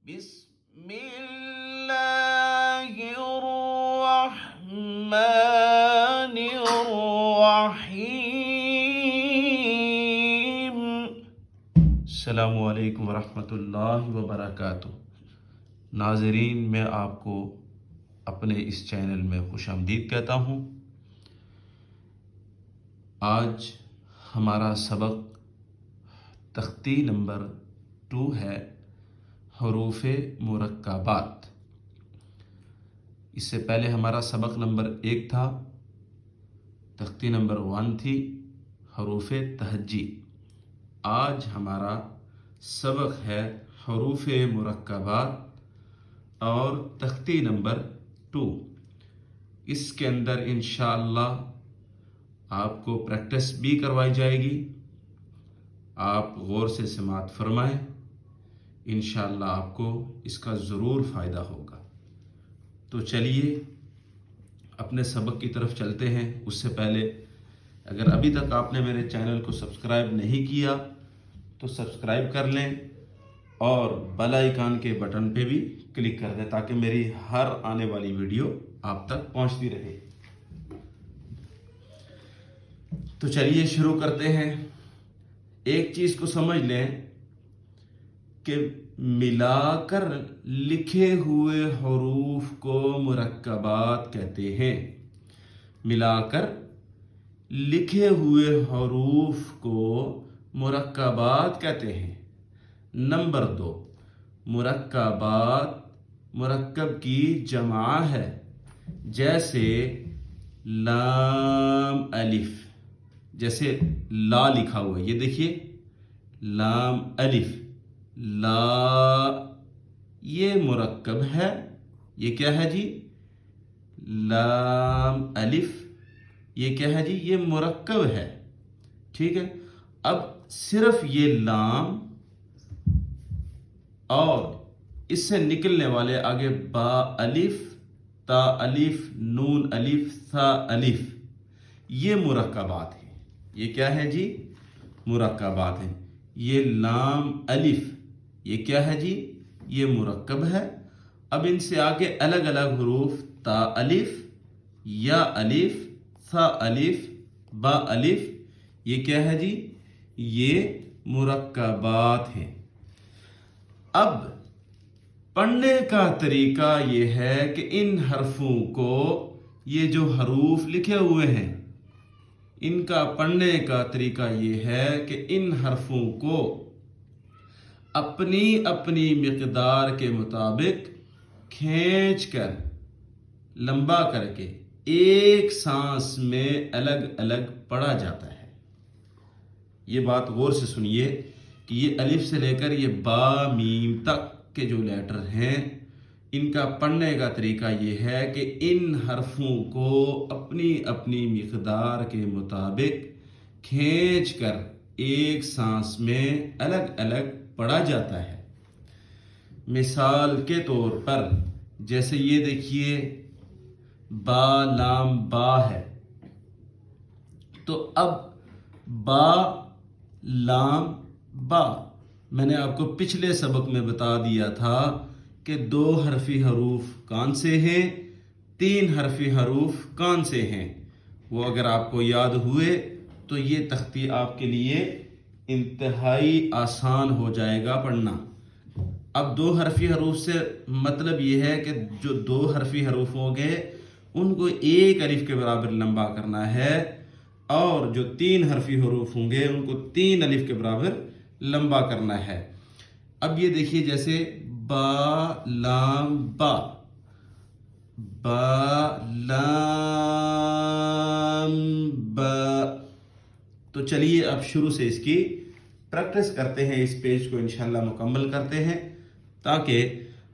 بسم اللہ الرحمن الرحیم۔ السلام علیکم ورحمۃ اللہ وبرکاتہ۔ ناظرین، میں آپ کو اپنے اس چینل میں خوش آمدید کہتا ہوں۔ آج ہمارا سبق تختی نمبر 2 ہے، حروف مرکبات۔ اس سے پہلے ہمارا سبق نمبر 1 تھا، تختی نمبر 1 تھی، حروف تہجی۔ آج ہمارا سبق ہے حروف مرکبات اور تختی نمبر 2۔ اس کے اندر انشاءاللہ آپ کو پریکٹس بھی کروائی جائے گی۔ آپ غور سے سماعت فرمائیں، انشاءاللہ آپ کو اس کا ضرور فائدہ ہوگا۔ تو چلیے اپنے سبق کی طرف چلتے ہیں۔ اس سے پہلے اگر ابھی تک آپ نے میرے چینل کو سبسکرائب نہیں کیا تو سبسکرائب کر لیں اور بیل آئیکن کے بٹن پہ بھی کلک کر دیں تاکہ میری ہر آنے والی ویڈیو آپ تک پہنچتی رہے۔ تو چلیے شروع کرتے ہیں۔ ایک چیز کو سمجھ لیں کہ ملا کر لکھے ہوئے حروف کو مرکبات کہتے ہیں۔ ملا کر لکھے ہوئے حروف کو مرکبات کہتے ہیں۔ نمبر 2، مرکبات مرکب کی جمع ہے، جیسے لام الف، جیسے لا لکھا ہوا ہے، یہ دیکھیے لام الف، لا، یہ مرکب ہے۔ یہ کیا ہے جی؟ لام الف، یہ کیا ہے جی؟ یہ مرکب ہے، ٹھیک ہے۔ اب صرف یہ لام اور اس سے نکلنے والے آگے با الف، تا الف، نون الف، ثا الف، یہ مرکبات ہیں۔ یہ کیا ہے جی؟ مرکبات ہیں۔ یہ لام الف، یہ کیا ہے جی؟ یہ مرکب ہے۔ اب ان سے آگے الگ الگ حروف، تا الف، یا الف، ثا الف، با الف، یہ کیا ہے جی؟ یہ مرکبات ہیں۔ اب پڑھنے کا طریقہ یہ ہے کہ ان حرفوں کو، یہ جو حروف لکھے ہوئے ہیں، ان کا پڑھنے کا طریقہ یہ ہے کہ ان حرفوں کو اپنی اپنی مقدار کے مطابق کھینچ کر، لمبا کر کے ایک سانس میں الگ الگ پڑھا جاتا ہے۔ یہ بات غور سے سنیے کہ یہ الف سے لے کر یہ با میم تک کے جو لیٹر ہیں، ان کا پڑھنے کا طریقہ یہ ہے کہ ان حرفوں کو اپنی اپنی مقدار کے مطابق کھینچ کر ایک سانس میں الگ الگ پڑھا جاتا ہے۔ مثال کے طور پر جیسے یہ دیکھیے با لام با ہے، تو اب با لام با، میں نے آپ کو پچھلے سبق میں بتا دیا تھا کہ 2 حرفی حروف کون سے ہیں، 3 حرفی حروف کون سے ہیں۔ وہ اگر آپ کو یاد ہوئے تو یہ تختی آپ کے لیے انتہائی آسان ہو جائے گا پڑھنا۔ اب 2 حرفی حروف سے مطلب یہ ہے کہ جو 2 حرفی حروف ہوں گے ان کو 1 الف کے برابر لمبا کرنا ہے، اور جو 3 حرفی حروف ہوں گے ان کو 3 الف کے برابر لمبا کرنا ہے۔ اب یہ دیکھیے جیسے با لام با، با لام با۔ تو چلیے اب شروع سے اس کی پریکٹس کرتے ہیں، اس پیج کو انشاءاللہ مکمل کرتے ہیں تاکہ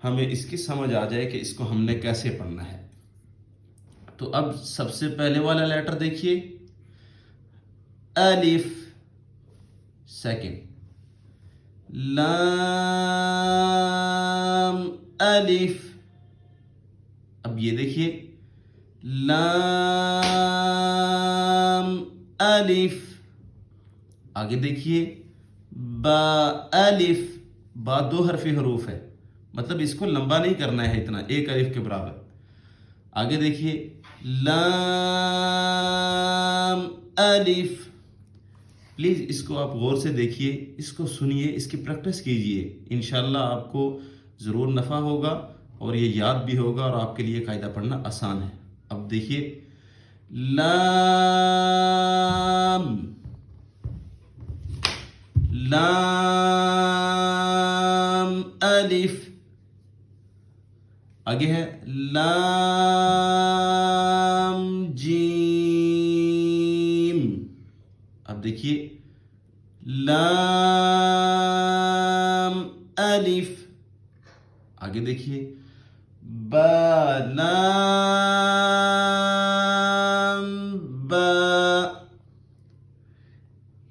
ہمیں اس کی سمجھ آ جائے کہ اس کو ہم نے کیسے پڑھنا ہے۔ تو اب سب سے پہلے والا لیٹر دیکھیے الف، سیکنڈ لام الف، اب یہ دیکھیے لام الف، آگے دیکھیے با الف، با 2 حرفی حروف ہے، مطلب اس کو لمبا نہیں کرنا ہے اتنا، ایک الف کے برابر. آگے دیکھیے لام الف. پلیز اس کو آپ غور سے دیکھیے، اس کو سنیے، اس کی پریکٹس کیجئے، انشاءاللہ آپ کو ضرور نفع ہوگا اور یہ یاد بھی ہوگا اور آپ کے لیے قاعدہ پڑھنا آسان ہے. اب دیکھیے لام لام الف. آگے ہے لام جیم. اب دیکھیے لام الف. آگے دیکھیے با لام با.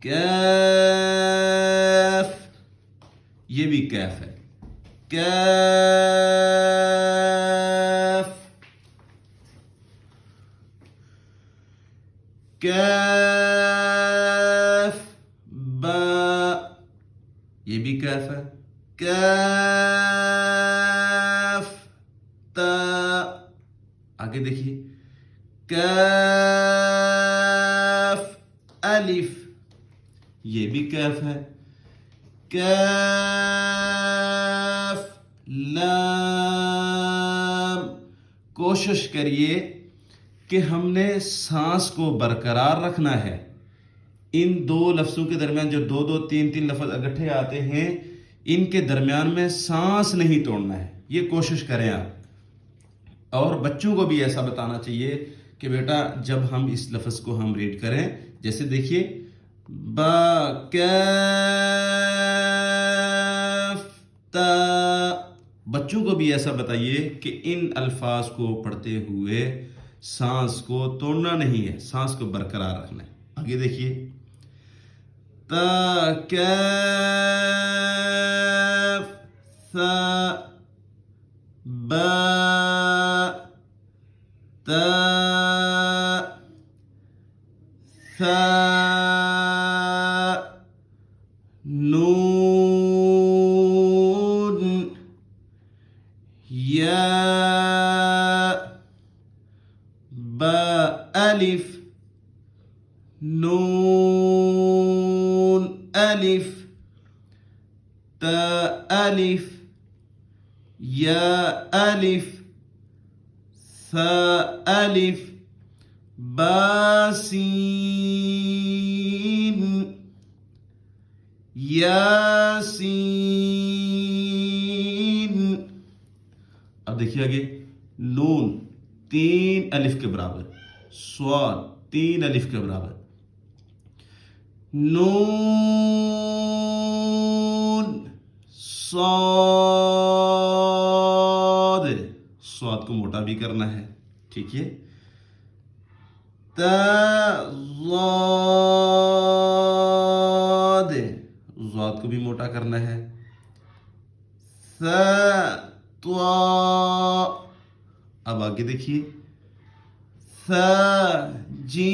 کیف، یہ بھی کیف ہے، کیف. کیف با، یہ بھی کیف ہے، کیف تا. آگے دیکھیے کیف الف، یہ بھی کیف ہے، کیف لام. کوشش کریے کہ ہم نے سانس کو برقرار رکھنا ہے. ان دو لفظوں کے درمیان جو دو دو تین تین لفظ اکٹھے آتے ہیں، ان کے درمیان میں سانس نہیں توڑنا ہے، یہ کوشش کریں آپ. اور بچوں کو بھی ایسا بتانا چاہیے کہ بیٹا جب ہم اس لفظ کو ہم ریڈ کریں، جیسے دیکھیے با کیف تا. بچوں کو بھی ایسا بتائیے کہ ان الفاظ کو پڑھتے ہوئے سانس کو توڑنا نہیں ہے، سانس کو برقرار رکھنا ہے. آگے دیکھیے تا کیف ثا با تا ثا نون یا با الف نون الف تا الف یا الف ثا الف با سین یا سین. اب دیکھیے آگے نون 3 الف کے برابر، صاد 3 الف کے برابر، نون صاد. صاد کو موٹا بھی کرنا ہے، ٹھیک ہے. تا ضاد، ضاد کو بھی موٹا کرنا ہے. ثا طا. اب آگے دیکھیے ثا جیم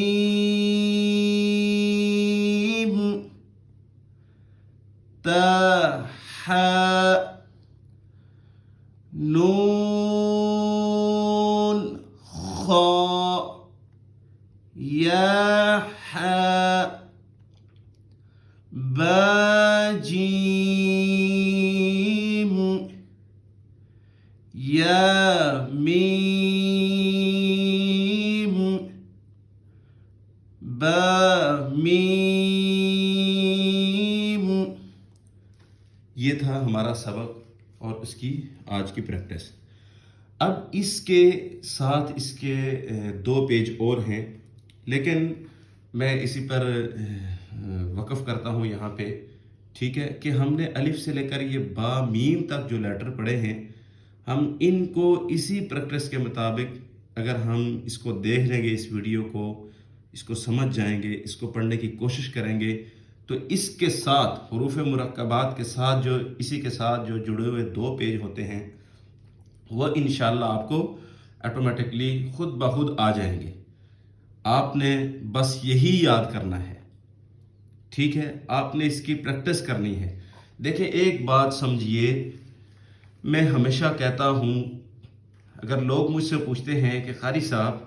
تا حا نون خا یا حا با جیم یا میم با میم. یہ تھا ہمارا سبق اور اس کی آج کی پریکٹس. اب اس کے ساتھ اس کے 2 پیج اور ہیں، لیکن میں اسی پر وقف کرتا ہوں یہاں پہ، ٹھیک ہے. کہ ہم نے الف سے لے کر یہ با میم تک جو لیٹر پڑھے ہیں، ہم ان کو اسی پریکٹس کے مطابق اگر ہم اس کو دیکھ لیں گے، اس ویڈیو کو، اس کو سمجھ جائیں گے، اس کو پڑھنے کی کوشش کریں گے، تو اس کے ساتھ حروف مرکبات کے ساتھ جو اسی کے ساتھ جو جڑے ہوئے 2 پیج ہوتے ہیں، وہ انشاءاللہ آپ کو آٹومیٹکلی خود بخود آ جائیں گے. آپ نے بس یہی یاد کرنا ہے، ٹھیک ہے. آپ نے اس کی پریکٹس کرنی ہے. دیکھیں ایک بات سمجھیے میں ہمیشہ کہتا ہوں، اگر لوگ مجھ سے پوچھتے ہیں کہ قاری صاحب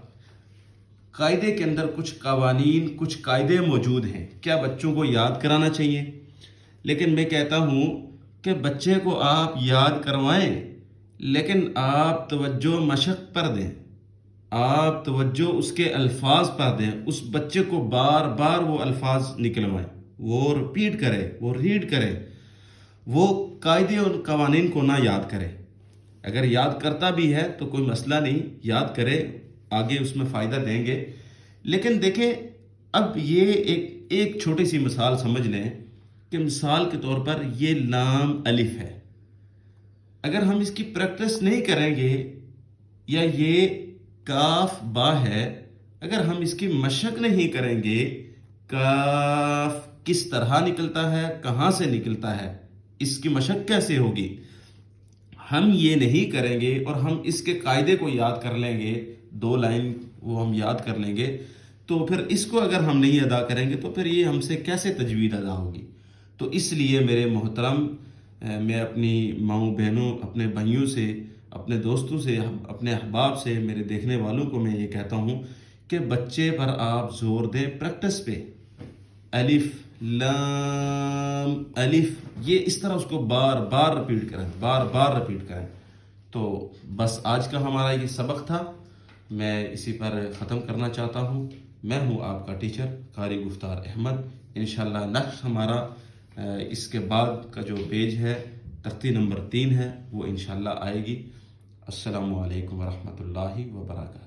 قاعدے کے اندر کچھ قوانین، کچھ قاعدے موجود ہیں، کیا بچوں کو یاد کرانا چاہیے؟ لیکن میں کہتا ہوں کہ بچے کو آپ یاد کروائیں، لیکن آپ توجہ مشق پر دیں، آپ توجہ اس کے الفاظ پر دیں، اس بچے کو بار بار وہ الفاظ نکلوائیں، وہ رپیٹ کرے، وہ ریڈ کرے، وہ قاعدے اور قوانین کو نہ یاد کرے۔ اگر یاد کرتا بھی ہے تو کوئی مسئلہ نہیں، یاد کرے، آگے اس میں فائدہ دیں گے۔ لیکن دیکھیں، اب یہ ایک چھوٹی سی مثال سمجھ لیں کہ مثال کے طور پر یہ لام الف ہے، اگر ہم اس کی پریکٹس نہیں کریں گے، یا یہ کاف با ہے، اگر ہم اس کی مشق نہیں کریں گے، کاف کس طرح نکلتا ہے، کہاں سے نکلتا ہے، اس کی مشق کیسے ہوگی، ہم یہ نہیں کریں گے اور ہم اس کے قاعدے کو یاد کر لیں گے، 2 لائن وہ ہم یاد کر لیں گے، تو پھر اس کو اگر ہم نہیں ادا کریں گے تو پھر یہ ہم سے کیسے تجوید ادا ہوگی؟ تو اس لیے میرے محترم، میں اپنی ماؤں بہنوں، اپنے بھائیوں سے، اپنے دوستوں سے، اپنے احباب سے، میرے دیکھنے والوں کو میں یہ کہتا ہوں کہ بچے پر آپ زور دیں پریکٹس پہ، الف لام الف، یہ اس طرح اس کو بار بار رپیٹ کریں، بار بار رپیٹ کریں۔ تو بس آج کا ہمارا یہ سبق تھا، میں اسی پر ختم کرنا چاہتا ہوں۔ میں ہوں آپ کا ٹیچر قاری گفتار احمد۔ انشاءاللہ نیکسٹ ہمارا اس کے بعد کا جو پیج ہے، تختی نمبر 3 ہے، وہ انشاءاللہ آئے گی۔ السلام علیکم ورحمۃ اللہ وبرکاتہ۔